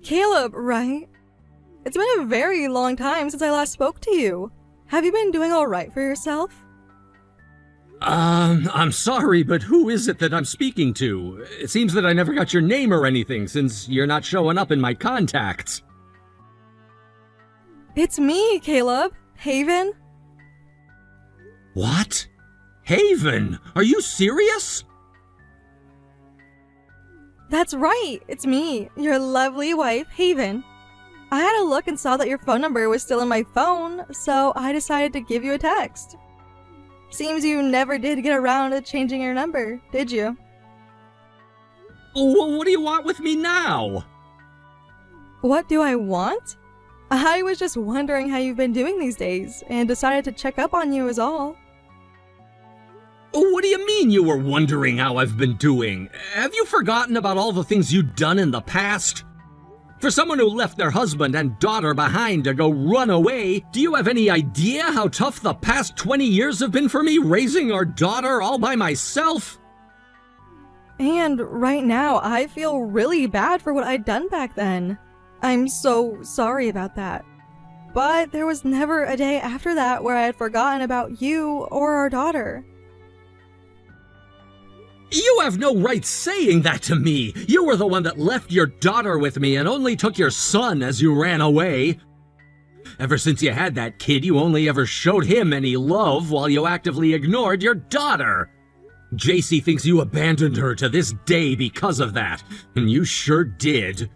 Caleb, right? It's been a very long time since I last spoke to you. Have you been doing all right for yourself? I'm sorry, but who is it that I'm speaking to? It seems that I never got your name or anything since you're not showing up in my contacts. It's me, Caleb. Haven. What? Haven? Are you serious? That's right, it's me, your lovely wife, Haven. I had a look and saw that your phone number was still in my phone, so I decided to give you a text. Seems you never did get around to changing your number, did you? What do you want with me now? What do I want? I was just wondering how you've been doing these days, and decided to check up on you is all. What do you mean you were wondering how I've been doing? Have you forgotten about all the things you've done in the past? For someone who left their husband and daughter behind to go run away, do you have any idea how tough the past 20 years have been for me raising our daughter all by myself? And right now, I feel really bad for what I'd done back then. I'm so sorry about that. But there was never a day after that where I had forgotten about you or our daughter. You have no right saying that to me! You were the one that left your daughter with me and only took your son as you ran away. Ever since you had that kid, you only ever showed him any love while you actively ignored your daughter. JC thinks you abandoned her to this day because of that, and you sure did.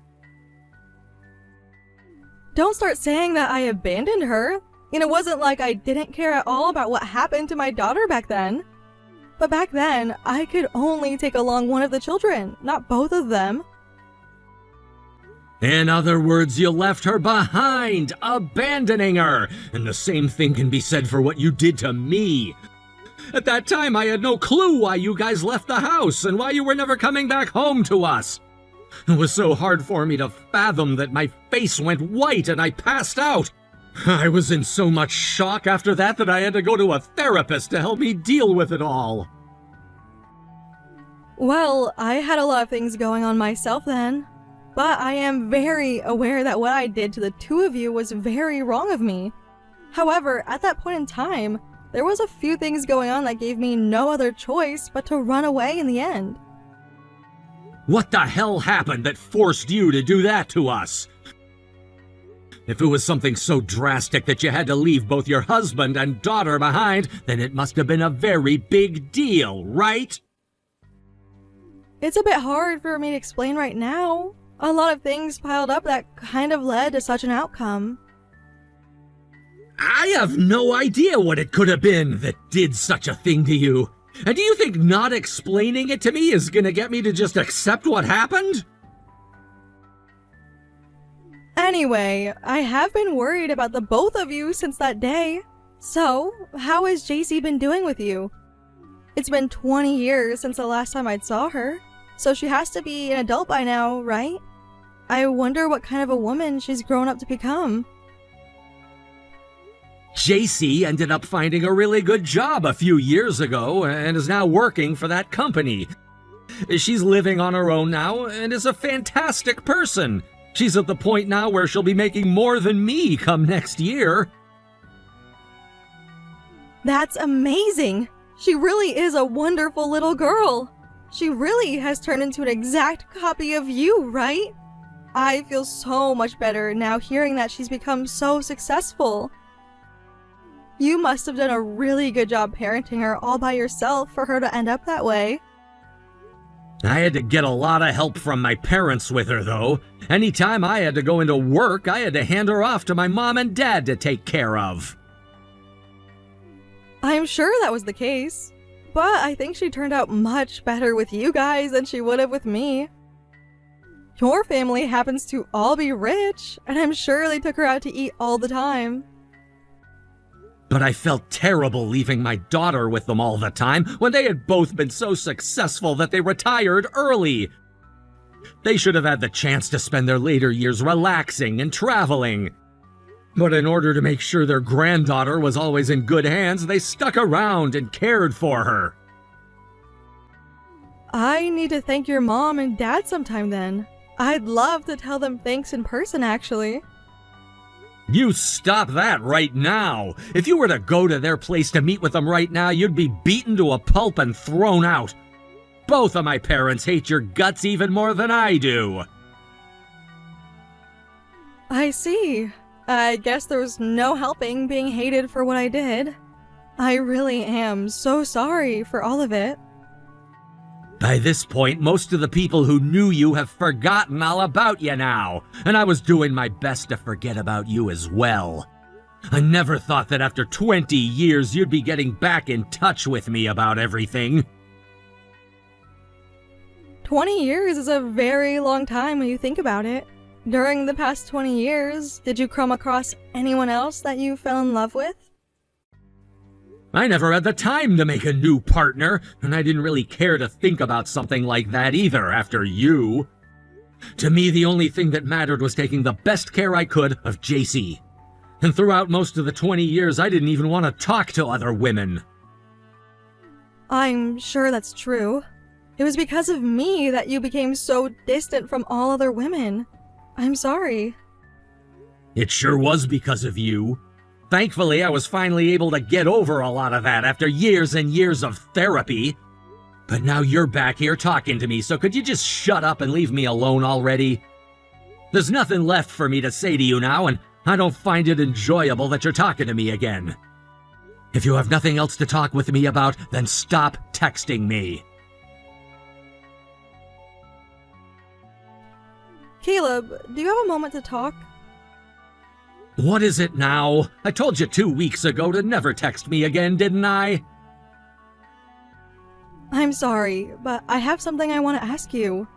Don't start saying that I abandoned her. And it wasn't like I didn't care at all about what happened to my daughter back then. But back then, I could only take along one of the children, not both of them. In other words, you left her behind, abandoning her. And the same thing can be said for what you did to me. At that time, I had no clue why you guys left the house and why you were never coming back home to us. It was so hard for me to fathom that my face went white and I passed out. I was in so much shock after that I had to go to a therapist to help me deal with it all. Well, I had a lot of things going on myself then. But I am very aware that what I did to the two of you was very wrong of me. However, at that point in time, there was a few things going on that gave me no other choice but to run away in the end. What the hell happened that forced you to do that to us? If it was something so drastic that you had to leave both your husband and daughter behind, then it must have been a very big deal, right? It's a bit hard for me to explain right now. A lot of things piled up that kind of led to such an outcome. I have no idea what it could have been that did such a thing to you. And do you think not explaining it to me is gonna get me to just accept what happened? Anyway, I have been worried about the both of you since that day. So, how has JC been doing with you? It's been 20 years since the last time I saw her, so she has to be an adult by now, right? I wonder what kind of a woman she's grown up to become. JC ended up finding a really good job a few years ago and is now working for that company. She's living on her own now and is a fantastic person. She's at the point now where she'll be making more than me come next year. That's amazing! She really is a wonderful little girl! She really has turned into an exact copy of you, right? I feel so much better now hearing that she's become so successful. You must have done a really good job parenting her all by yourself for her to end up that way. I had to get a lot of help from my parents with her, though. Anytime I had to go into work, I had to hand her off to my mom and dad to take care of. I'm sure that was the case, but I think she turned out much better with you guys than she would have with me. Your family happens to all be rich, and I'm sure they took her out to eat all the time. But I felt terrible leaving my daughter with them all the time when they had both been so successful that they retired early. They should have had the chance to spend their later years relaxing and traveling. But in order to make sure their granddaughter was always in good hands, they stuck around and cared for her. I need to thank your mom and dad sometime then. I'd love to tell them thanks in person, actually. You stop that right now! If you were to go to their place to meet with them right now, you'd be beaten to a pulp and thrown out. Both of my parents hate your guts even more than I do. I see. I guess there was no helping being hated for what I did. I really am so sorry for all of it. By this point, most of the people who knew you have forgotten all about you now, and I was doing my best to forget about you as well. I never thought that after 20 years you'd be getting back in touch with me about everything. 20 years is a very long time when you think about it. During the past 20 years, did you come across anyone else that you fell in love with? I never had the time to make a new partner, and I didn't really care to think about something like that either after you. To me, the only thing that mattered was taking the best care I could of JC. And throughout most of the 20 years, I didn't even want to talk to other women. I'm sure that's true. It was because of me that you became so distant from all other women. I'm sorry. It sure was because of you. Thankfully, I was finally able to get over a lot of that after years and years of therapy. But now you're back here talking to me, so could you just shut up and leave me alone already? There's nothing left for me to say to you now, and I don't find it enjoyable that you're talking to me again. If you have nothing else to talk with me about, then stop texting me. Caleb, do you have a moment to talk? What is it now? I told you 2 weeks ago to never text me again, didn't I? I'm sorry, but I have something I want to ask you.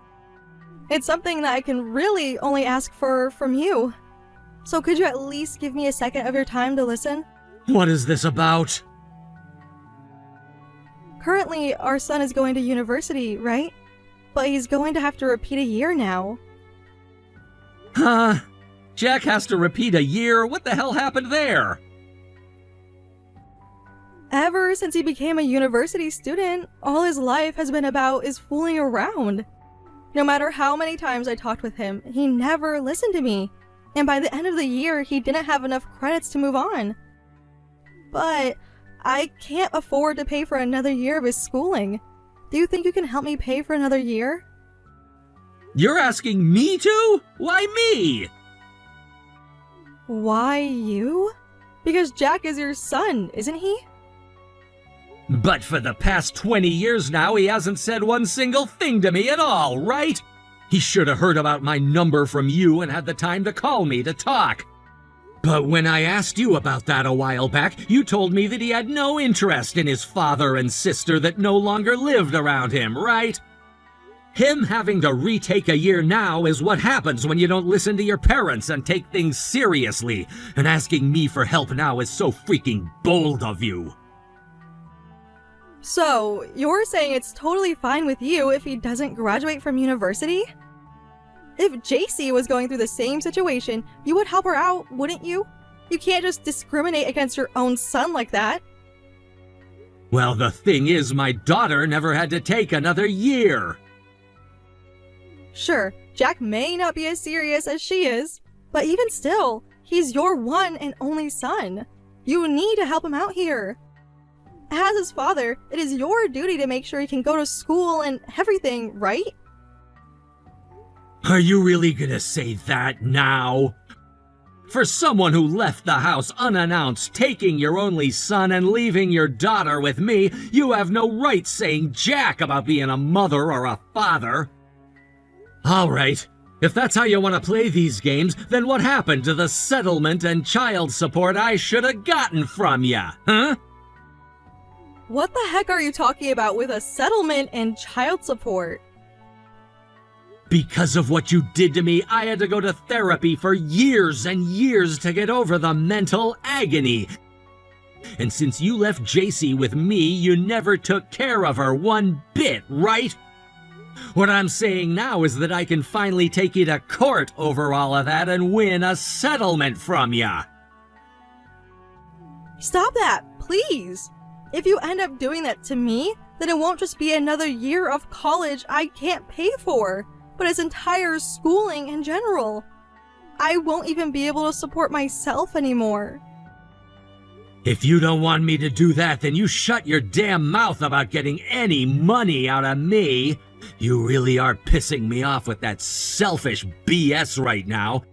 It's something that I can really only ask from you. So could you at least give me a second of your time to listen? What is this about? Currently, our son is going to university, right? But he's going to have to repeat a year now. Huh? Jack has to repeat a year? What the hell happened there? Ever since he became a university student, all his life has been about is fooling around. No matter how many times I talked with him, he never listened to me. And by the end of the year, he didn't have enough credits to move on. But I can't afford to pay for another year of his schooling. Do you think you can help me pay for another year? You're asking me to? Why me? Why you? Because Jack is your son, isn't he? But for the past 20 years now, he hasn't said one single thing to me at all, right? He should have heard about my number from you and had the time to call me to talk. But when I asked you about that a while back, you told me that he had no interest in his father and sister that no longer lived around him, right? Him having to retake a year now is what happens when you don't listen to your parents and take things seriously, and asking me for help now is so freaking bold of you. So, you're saying it's totally fine with you if he doesn't graduate from university? If JC was going through the same situation, you would help her out, wouldn't you? You can't just discriminate against your own son like that. Well, the thing is, my daughter never had to take another year. Sure, Jack may not be as serious as she is, but even still, he's your one and only son. You need to help him out here. As his father, it is your duty to make sure he can go to school and everything, right? Are you really gonna say that now? For someone who left the house unannounced, taking your only son and leaving your daughter with me, you have no right saying jack about being a mother or a father. All right, if that's how you want to play these games, then what happened to the settlement and child support I should have gotten from ya, huh? What the heck are you talking about with a settlement and child support? Because of what you did to me, I had to go to therapy for years and years to get over the mental agony. And since you left JC with me, you never took care of her one bit, right? What I'm saying now is that I can finally take you to court over all of that and win a settlement from ya. Stop that, please! If you end up doing that to me, then it won't just be another year of college I can't pay for. but his entire schooling in general. I won't even be able to support myself anymore. If you don't want me to do that, then you shut your damn mouth about getting any money out of me. You really are pissing me off with that selfish BS right now.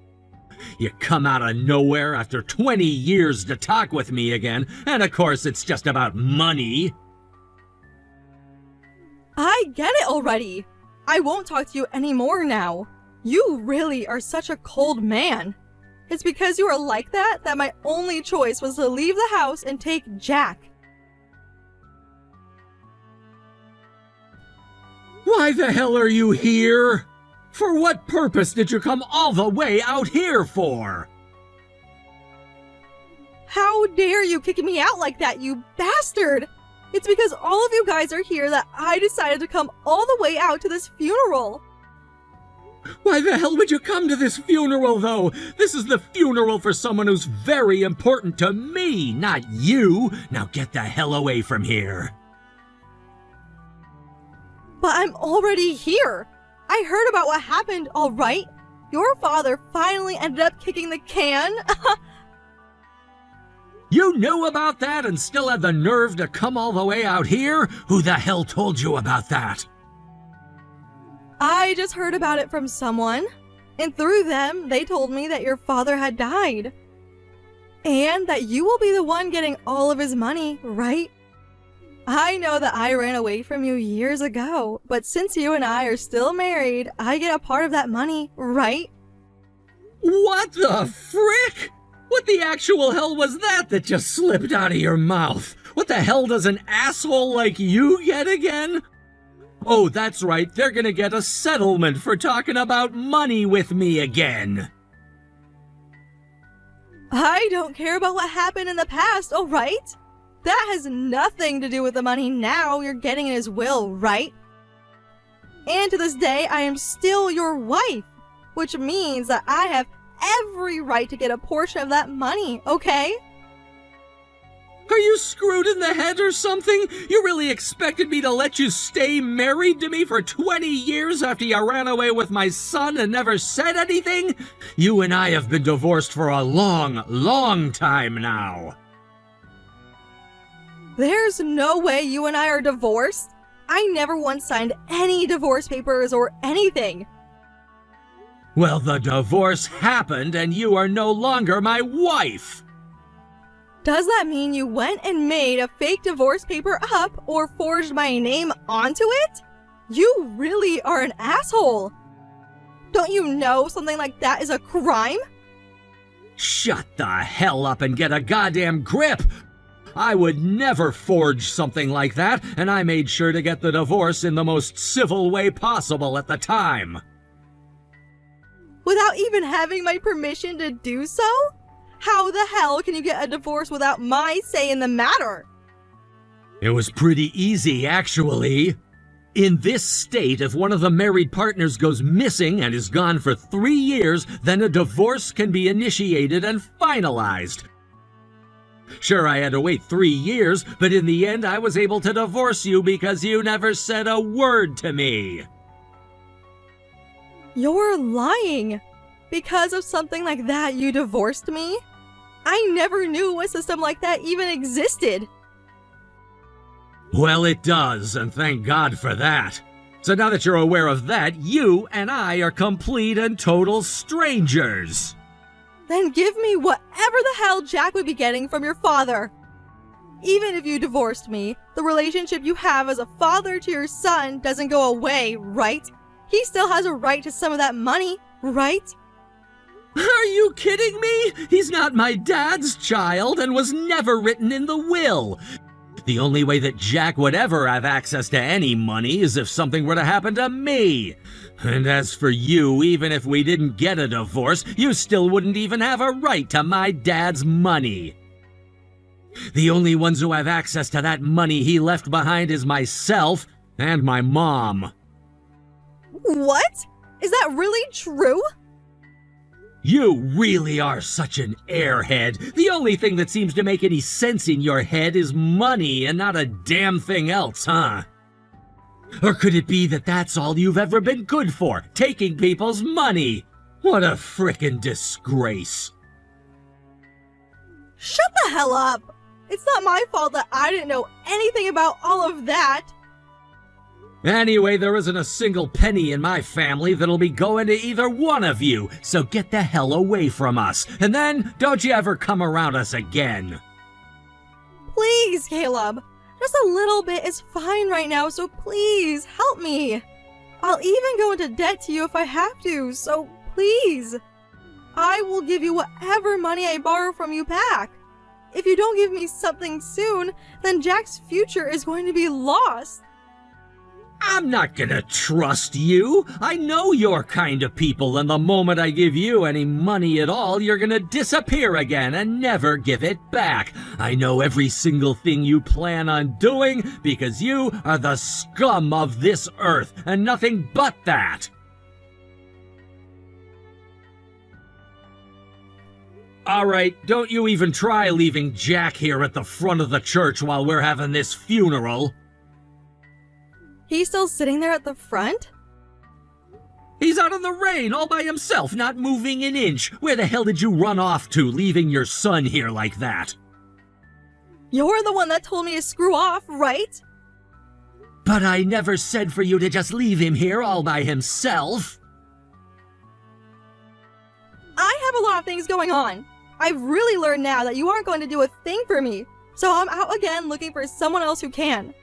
You come out of nowhere after 20 years to talk with me again, and of course it's just about money. I get it already. I won't talk to you anymore now. You really are such a cold man. It's because you are like that my only choice was to leave the house and take Jack. Why the hell are you here? For what purpose did you come all the way out here for? How dare you kick me out like that, you bastard! It's because all of you guys are here that I decided to come all the way out to this funeral. Why the hell would you come to this funeral, though? This is the funeral for someone who's very important to me, not you. Now get the hell away from here. But I'm already here. I heard about what happened, all right? Your father finally ended up kicking the can. You knew about that and still had the nerve to come all the way out here? Who the hell told you about that? I just heard about it from someone, and through them, they told me that your father had died. And that you will be the one getting all of his money, right? I know that I ran away from you years ago, but since you and I are still married, I get a part of that money, right? What the frick? What the actual hell was that just slipped out of your mouth? What the hell does an asshole like you get again? Oh, that's right, they're gonna get a settlement for talking about money with me again. I don't care about what happened in the past, all right? That has nothing to do with the money now you're getting in his will, right? And to this day, I am still your wife, which means that I have every right to get a portion of that money, okay? Are you screwed in the head or something? You really expected me to let you stay married to me for 20 years after you ran away with my son and never said anything? You and I have been divorced for a long, long time now. There's no way you and I are divorced. I never once signed any divorce papers or anything. Well, the divorce happened and you are no longer my wife. Does that mean you went and made a fake divorce paper up or forged my name onto it? You really are an asshole. Don't you know something like that is a crime? Shut the hell up and get a goddamn grip! I would never forge something like that, and I made sure to get the divorce in the most civil way possible at the time. Without even having my permission to do so? How the hell can you get a divorce without my say in the matter? It was pretty easy, actually. In this state, if one of the married partners goes missing and is gone for 3 years, then a divorce can be initiated and finalized. Sure, I had to wait 3 years, but in the end I was able to divorce you because you never said a word to me. You're lying. Because of something like that, you divorced me? I never knew a system like that even existed. Well, it does, and thank God for that. So now that you're aware of that, you and I are complete and total strangers. Then give me whatever the hell Jack would be getting from your father. Even if you divorced me, the relationship you have as a father to your son doesn't go away, right? He still has a right to some of that money, right? Are you kidding me? He's not my dad's child and was never written in the will. The only way that Jack would ever have access to any money is if something were to happen to me. And as for you, even if we didn't get a divorce, you still wouldn't even have a right to my dad's money. The only ones who have access to that money he left behind is myself and my mom. What? Is that really true? You really are such an airhead. The only thing that seems to make any sense in your head is money and not a damn thing else, huh? Or could it be that that's all you've ever been good for, taking people's money? What a frickin' disgrace. Shut the hell up! It's not my fault that I didn't know anything about all of that. Anyway, there isn't a single penny in my family that'll be going to either one of you, so get the hell away from us, and then don't you ever come around us again. Please, Caleb. Just a little bit is fine right now, so please, help me. I'll even go into debt to you if I have to, so please. I will give you whatever money I borrow from you back. If you don't give me something soon, then Jack's future is going to be lost. I'm not gonna trust you. I know your kind of people, and the moment I give you any money at all, you're gonna disappear again and never give it back. I know every single thing you plan on doing because you are the scum of this earth and nothing but that. Alright, don't you even try leaving Jack here at the front of the church while we're having this funeral. He's still sitting there at the front? He's out in the rain all by himself, not moving an inch. Where the hell did you run off to, leaving your son here like that? You're the one that told me to screw off, right? But I never said for you to just leave him here all by himself. I have a lot of things going on. I've really learned now that you aren't going to do a thing for me, so I'm out again looking for someone else who can.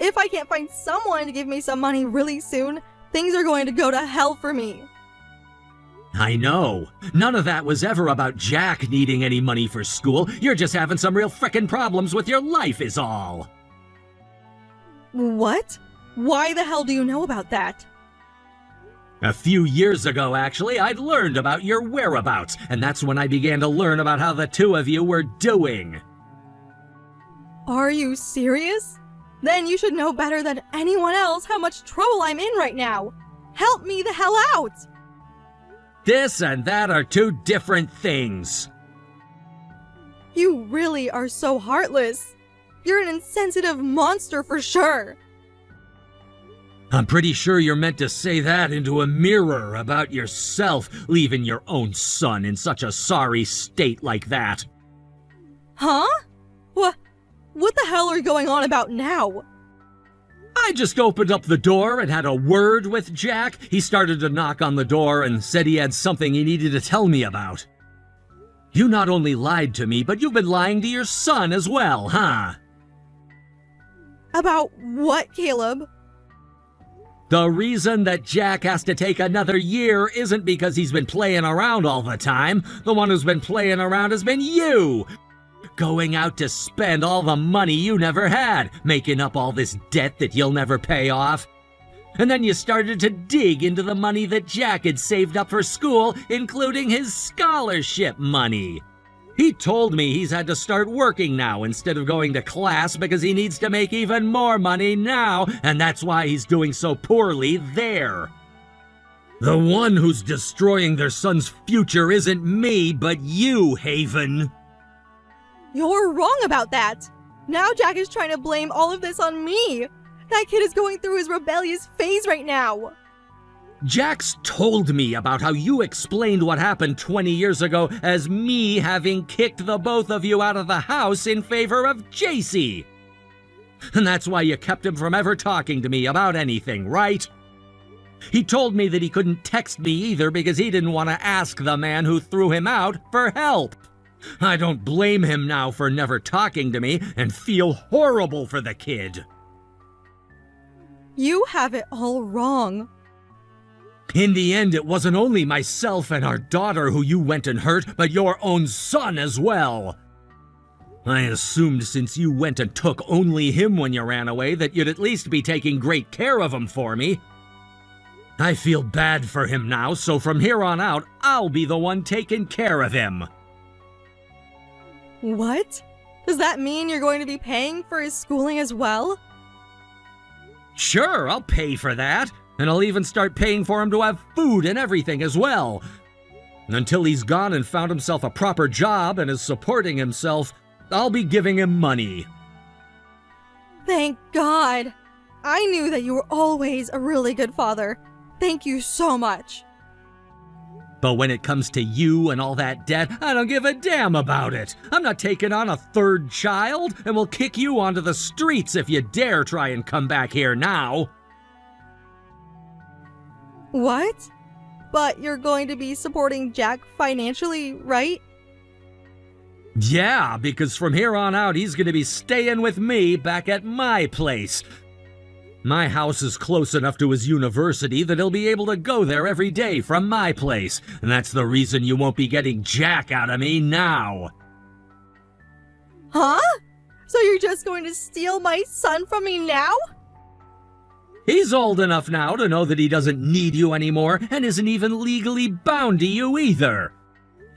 If I can't find someone to give me some money really soon, things are going to go to hell for me. I know. None of that was ever about Jack needing any money for school. You're just having some real frickin' problems with your life is all. What? Why the hell do you know about that? A few years ago, actually, I'd learned about your whereabouts, and that's when I began to learn about how the two of you were doing. Are you serious? Then you should know better than anyone else how much trouble I'm in right now. Help me the hell out! This and that are two different things. You really are so heartless. You're an insensitive monster for sure. I'm pretty sure you're meant to say that into a mirror about yourself, leaving your own son in such a sorry state like that. Huh? What the hell are you going on about now? I just opened up the door and had a word with Jack. He started to knock on the door and said he had something he needed to tell me about. You not only lied to me, but you've been lying to your son as well, huh? About what, Caleb? The reason that Jack has to take another year isn't because he's been playing around all the time. The one who's been playing around has been you! Going out to spend all the money you never had, making up all this debt that you'll never pay off. And then you started to dig into the money that Jack had saved up for school, including his scholarship money. He told me he's had to start working now instead of going to class because he needs to make even more money now, and that's why he's doing so poorly there. The one who's destroying their son's future isn't me, but you, Haven. You're wrong about that. Now Jack is trying to blame all of this on me. That kid is going through his rebellious phase right now. Jax told me about how you explained what happened 20 years ago as me having kicked the both of you out of the house in favor of JC. And that's why you kept him from ever talking to me about anything, right? He told me that he couldn't text me either because he didn't want to ask the man who threw him out for help. I don't blame him now for never talking to me and feel horrible for the kid. You have it all wrong. In the end, it wasn't only myself and our daughter who you went and hurt, but your own son as well. I assumed since you went and took only him when you ran away that you'd at least be taking great care of him for me. I feel bad for him now, so from here on out, I'll be the one taking care of him. What? Does that mean you're going to be paying for his schooling as well? Sure, I'll pay for that. And I'll even start paying for him to have food and everything as well. Until he's gone and found himself a proper job and is supporting himself, I'll be giving him money. Thank God. I knew that you were always a really good father. Thank you so much. But when it comes to you and all that debt, I don't give a damn about it. I'm not taking on a third child, and will kick you onto the streets if you dare try and come back here now. What? But you're going to be supporting Jack financially, right? Yeah, because from here on out, he's going to be staying with me back at my place. My house is close enough to his university that he'll be able to go there every day from my place, and that's the reason you won't be getting Jack out of me now. Huh? So you're just going to steal my son from me now? He's old enough now to know that he doesn't need you anymore and isn't even legally bound to you either.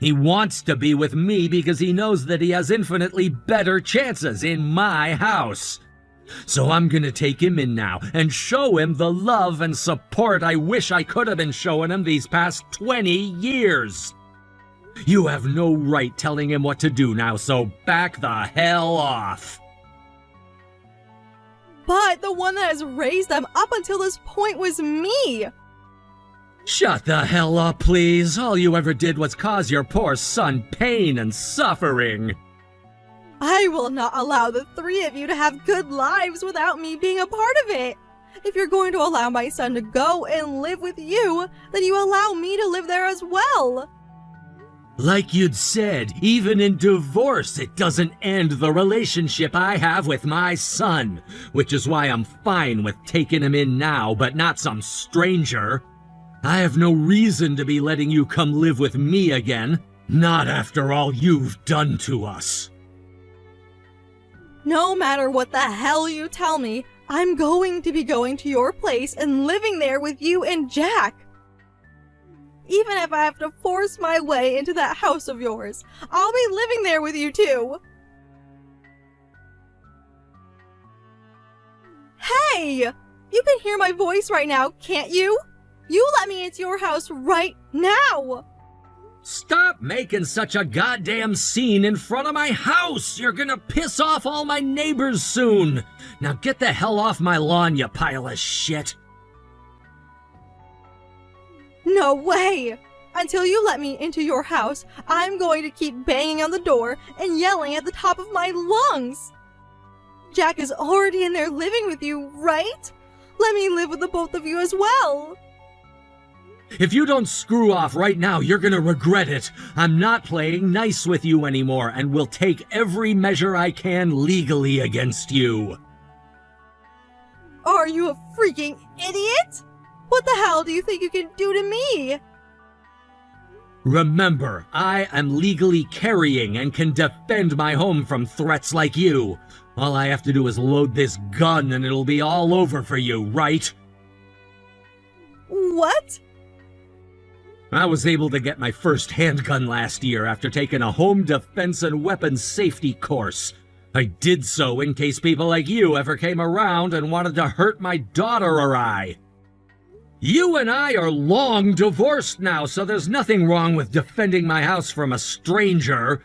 He wants to be with me because he knows that he has infinitely better chances in my house. So I'm gonna take him in now and show him the love and support I wish I could have been showing him these past 20 years. You have no right telling him what to do now, so back the hell off. But the one that has raised them up until this point was me. Shut the hell up, please. All you ever did was cause your poor son pain and suffering. I will not allow the three of you to have good lives without me being a part of it. If you're going to allow my son to go and live with you, then you allow me to live there as well. Like you'd said, even in divorce, it doesn't end the relationship I have with my son, which is why I'm fine with taking him in now, but not some stranger. I have no reason to be letting you come live with me again, not after all you've done to us. No matter what the hell you tell me, I'm going to be going to your place and living there with you and Jack. Even if I have to force my way into that house of yours, I'll be living there with you too. Hey! You can hear my voice right now, can't you? You let me into your house right now! Stop making such a goddamn scene in front of my house! You're gonna piss off all my neighbors soon! Now get the hell off my lawn, you pile of shit! No way! Until you let me into your house, I'm going to keep banging on the door and yelling at the top of my lungs! Jack is already in there living with you, right? Let me live with the both of you as well! If you don't screw off right now, you're gonna regret it. I'm not playing nice with you anymore, and will take every measure I can legally against you. Are you a freaking idiot? What the hell do you think you can do to me? Remember, I am legally carrying and can defend my home from threats like you. All I have to do is load this gun and it'll be all over for you, right? What? I was able to get my first handgun last year after taking a home defense and weapons safety course. I did so in case people like you ever came around and wanted to hurt my daughter or I. You and I are long divorced now, so there's nothing wrong with defending my house from a stranger.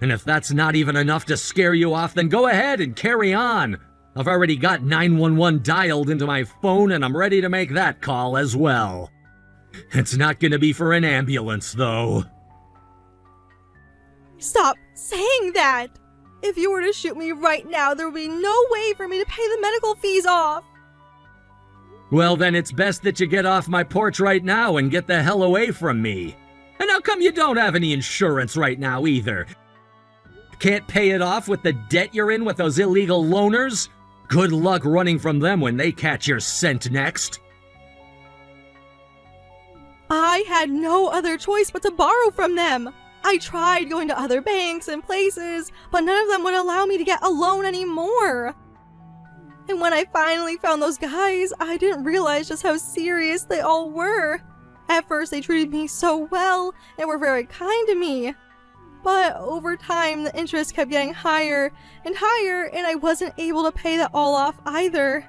And if that's not even enough to scare you off, then go ahead and carry on. I've already got 911 dialed into my phone and I'm ready to make that call as well. It's not gonna be for an ambulance, though. Stop saying that! If you were to shoot me right now, there would be no way for me to pay the medical fees off! Well, then it's best that you get off my porch right now and get the hell away from me. And how come you don't have any insurance right now, either? Can't pay it off with the debt you're in with those illegal loaners? Good luck running from them when they catch your scent next. I had no other choice but to borrow from them. I tried going to other banks and places, but none of them would allow me to get a loan anymore. And when I finally found those guys, I didn't realize just how serious they all were. At first, they treated me so well and were very kind to me. But over time, the interest kept getting higher and higher, and I wasn't able to pay that all off either.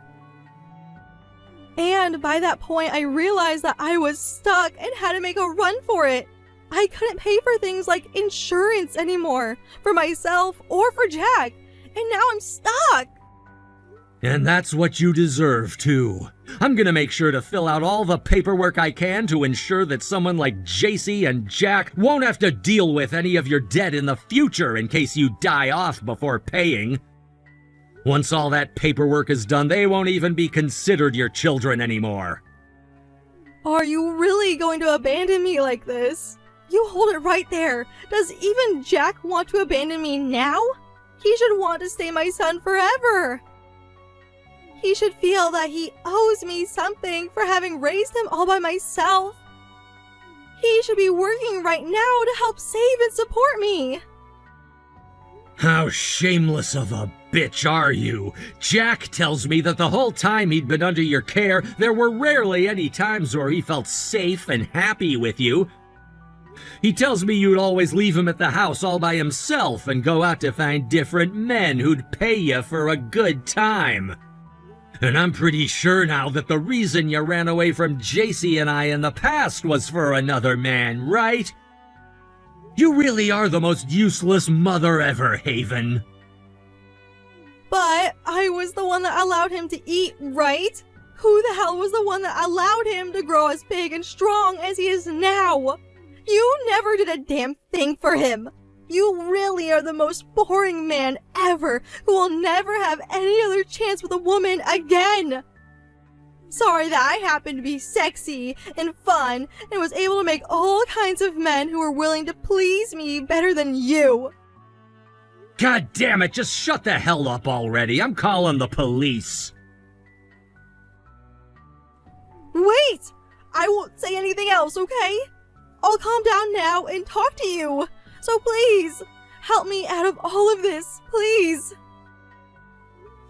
And by that point, I realized that I was stuck and had to make a run for it. I couldn't pay for things like insurance anymore, for myself or for Jack, and now I'm stuck. And that's what you deserve, too. I'm gonna make sure to fill out all the paperwork I can to ensure that someone like JC and Jack won't have to deal with any of your debt in the future in case you die off before paying. Once all that paperwork is done, they won't even be considered your children anymore. Are you really going to abandon me like this? You hold it right there. Does even Jack want to abandon me now? He should want to stay my son forever. He should feel that he owes me something for having raised him all by myself. He should be working right now to help save and support me. How shameless of a bitch are you? Jack tells me that the whole time he'd been under your care, there were rarely any times where he felt safe and happy with you. He tells me you'd always leave him at the house all by himself and go out to find different men who'd pay you for a good time. And I'm pretty sure now that the reason you ran away from JC and I in the past was for another man, right? You really are the most useless mother ever, Haven. But I was the one that allowed him to eat, right? Who the hell was the one that allowed him to grow as big and strong as he is now? You never did a damn thing for him. You really are the most boring man ever who will never have any other chance with a woman again. Sorry that I happened to be sexy and fun and was able to make all kinds of men who were willing to please me better than you. God damn it, just shut the hell up already. I'm calling the police. Wait! I won't say anything else, okay? I'll calm down now and talk to you. So please, help me out of all of this, please.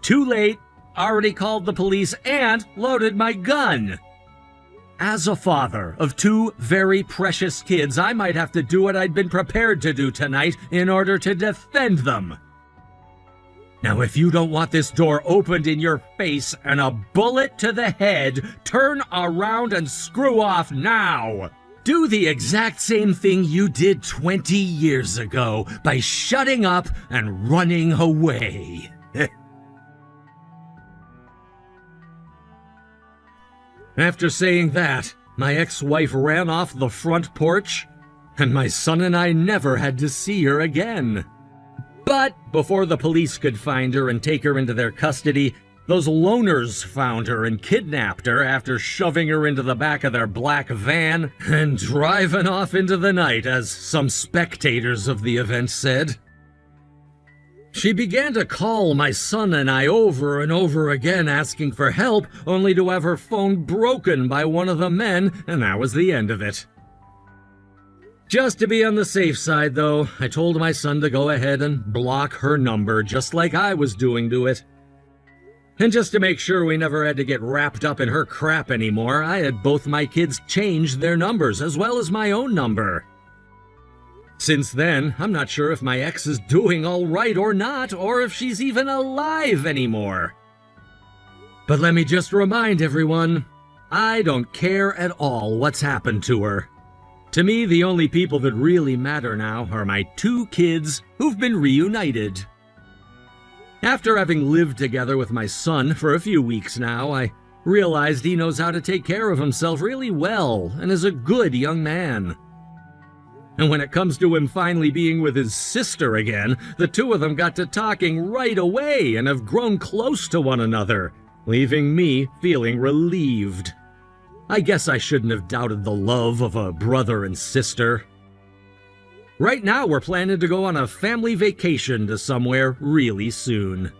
Too late. Already called the police and loaded my gun. As a father of two very precious kids, I might have to do what I'd been prepared to do tonight in order to defend them. Now, if you don't want this door opened in your face and a bullet to the head, turn around and screw off now. Do the exact same thing you did 20 years ago by shutting up and running away. After saying that, my ex-wife ran off the front porch, and my son and I never had to see her again. But before the police could find her and take her into their custody, those loners found her and kidnapped her after shoving her into the back of their black van and driving off into the night, as some spectators of the event said. She began to call my son and I over and over again asking for help, only to have her phone broken by one of the men, and that was the end of it. Just to be on the safe side, though, I told my son to go ahead and block her number, just like I was doing to it. And just to make sure we never had to get wrapped up in her crap anymore, I had both my kids change their numbers, as well as my own number. Since then, I'm not sure if my ex is doing all right or not, or if she's even alive anymore. But let me just remind everyone, I don't care at all what's happened to her. To me, the only people that really matter now are my two kids who've been reunited. After having lived together with my son for a few weeks now, I realized he knows how to take care of himself really well and is a good young man. And when it comes to him finally being with his sister again, the two of them got to talking right away and have grown close to one another, leaving me feeling relieved. I guess I shouldn't have doubted the love of a brother and sister. Right now, we're planning to go on a family vacation to somewhere really soon.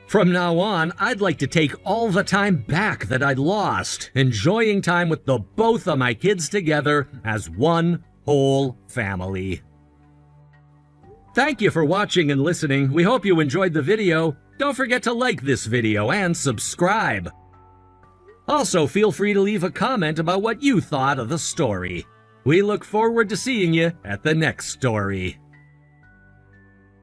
From now on, I'd like to take all the time back that I'd lost, enjoying time with the both of my kids together as one whole family. Thank you for watching and listening. We hope you enjoyed the video. Don't forget to like this video and subscribe. Also, feel free to leave a comment about what you thought of the story. We look forward to seeing you at the next story.